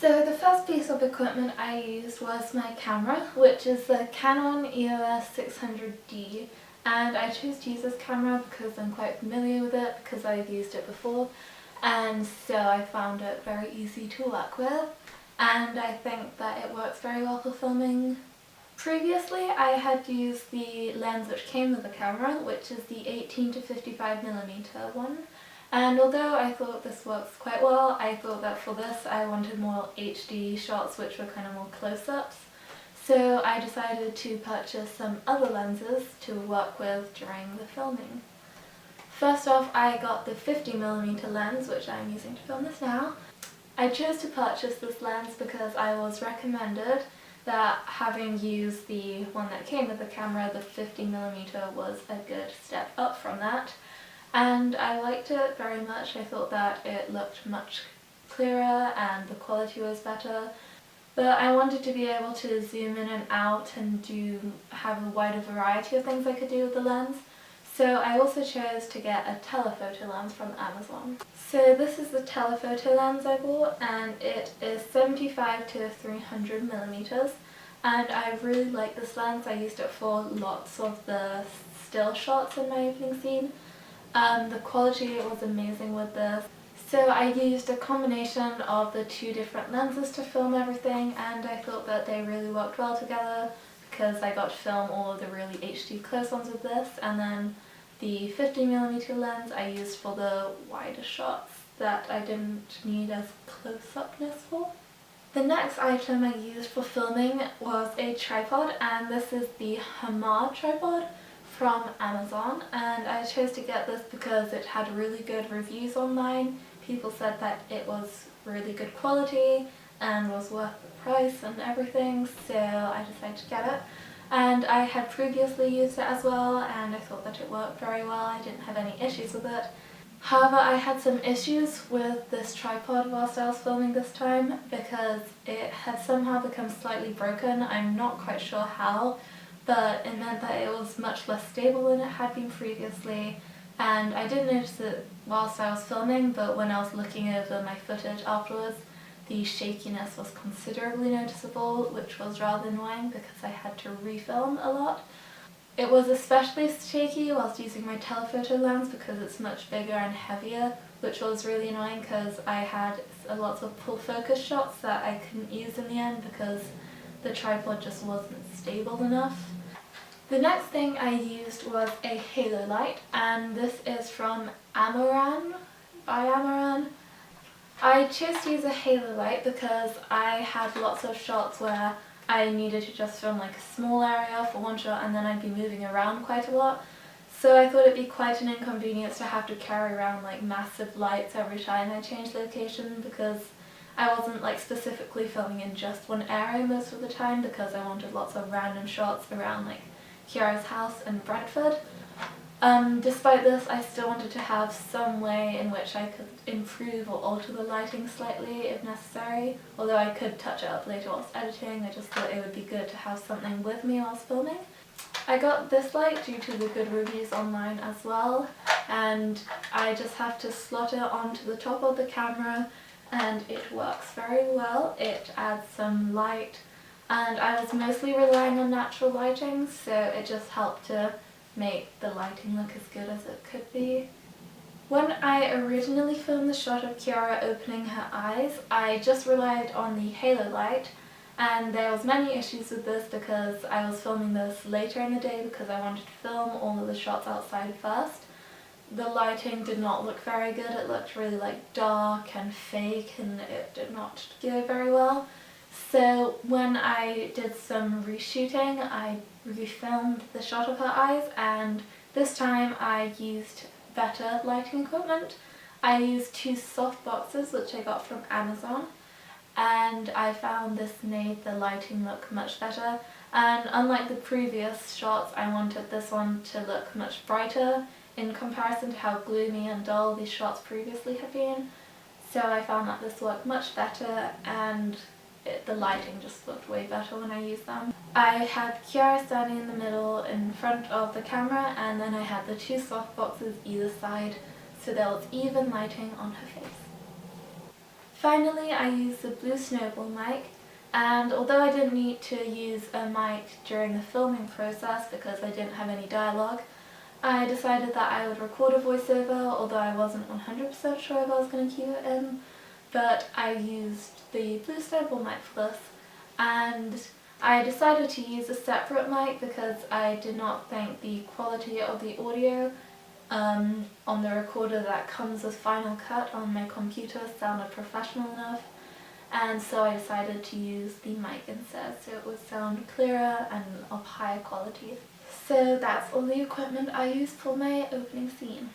So the first piece of equipment I used was my camera, which is the Canon EOS 600D, and I chose to use this camera because I'm quite familiar with it because I've used it before, and so I found it very easy to work with, and I think that it works very well for filming. Previously I had used the lens which came with the camera, which is the 18 to 55mm one. And although I thought this works quite well, I thought that for this I wanted more HD shots which were kind of more close-ups. So I decided to purchase some other lenses to work with during the filming. First off, I got the 50mm lens, which I'm using to film this now. I chose to purchase this lens because I was recommended that, having used the one that came with the camera, the 50mm was a good step up from that. And I liked it very much. I thought that it looked much clearer and the quality was better. But I wanted to be able to zoom in and out and have a wider variety of things I could do with the lens. So I also chose to get a telephoto lens from Amazon. So this is the telephoto lens I bought, and it is 75 to 300mm. And I really like this lens. I used it for lots of the still shots in my opening scene. The quality was amazing with this. So I used a combination of the two different lenses to film everything, and I thought that they really worked well together because I got to film all of the really HD close-ons with this, and then the 50mm lens I used for the wider shots that I didn't need as close-upness for. The next item I used for filming was a tripod, and this is the Hamar tripod from Amazon, and I chose to get this because it had really good reviews online. People said that it was really good quality and was worth the price and everything, so I decided to get it. And I had previously used it as well, and I thought that it worked very well. I didn't have any issues with it. However, I had some issues with this tripod whilst I was filming this time because it had somehow become slightly broken. I'm not quite sure how, but it meant that it was much less stable than it had been previously, and I didn't notice it whilst I was filming, but when I was looking over my footage afterwards, the shakiness was considerably noticeable, which was rather annoying because I had to refilm a lot. It was especially shaky whilst using my telephoto lens because it's much bigger and heavier, which was really annoying because I had lots of pull focus shots that I couldn't use in the end because the tripod just wasn't stable enough. The next thing I used was a halo light, and this is from Amaran, by Amaran. I chose to use a halo light because I had lots of shots where I needed to just film like a small area for one shot and then I'd be moving around quite a lot. So I thought it'd be quite an inconvenience to have to carry around like massive lights every time I changed location, because I wasn't like specifically filming in just one area most of the time because I wanted lots of random shots around like Kiara's house in Brentford. Despite this, I still wanted to have some way in which I could improve or alter the lighting slightly if necessary, although I could touch it up later whilst editing. I just thought it would be good to have something with me whilst filming. I got this light due to the good reviews online as well, and I just have to slot it onto the top of the camera and it works very well. It adds some light, and I was mostly relying on natural lighting, so it just helped to make the lighting look as good as it could be. When I originally filmed the shot of Kiara opening her eyes, I just relied on the halo light, and there was many issues with this because I was filming this later in the day because I wanted to film all of the shots outside first. The lighting did not look very good. It looked really like dark and fake, and it did not go very well. So when I did some reshooting, I refilmed the shot of her eyes, and this time I used better lighting equipment. I used two soft boxes which I got from Amazon, and I found this made the lighting look much better, and unlike the previous shots, I wanted this one to look much brighter in comparison to how gloomy and dull these shots previously had been. So I found that this worked much better, and the lighting just looked way better when I used them. I had Kiara standing in the middle in front of the camera, and then I had the two soft boxes either side so there was even lighting on her face. Finally, I used the Blue Snowball mic, and although I didn't need to use a mic during the filming process because I didn't have any dialogue, I decided that I would record a voiceover, although I wasn't 100% sure if I was going to keep it in, but I used the Blue Snowball mic for this, and I decided to use a separate mic because I did not think the quality of the audio on the recorder that comes with Final Cut on my computer sounded professional enough, and so I decided to use the mic instead so it would sound clearer and of higher quality. So that's all the equipment I used for my opening scene.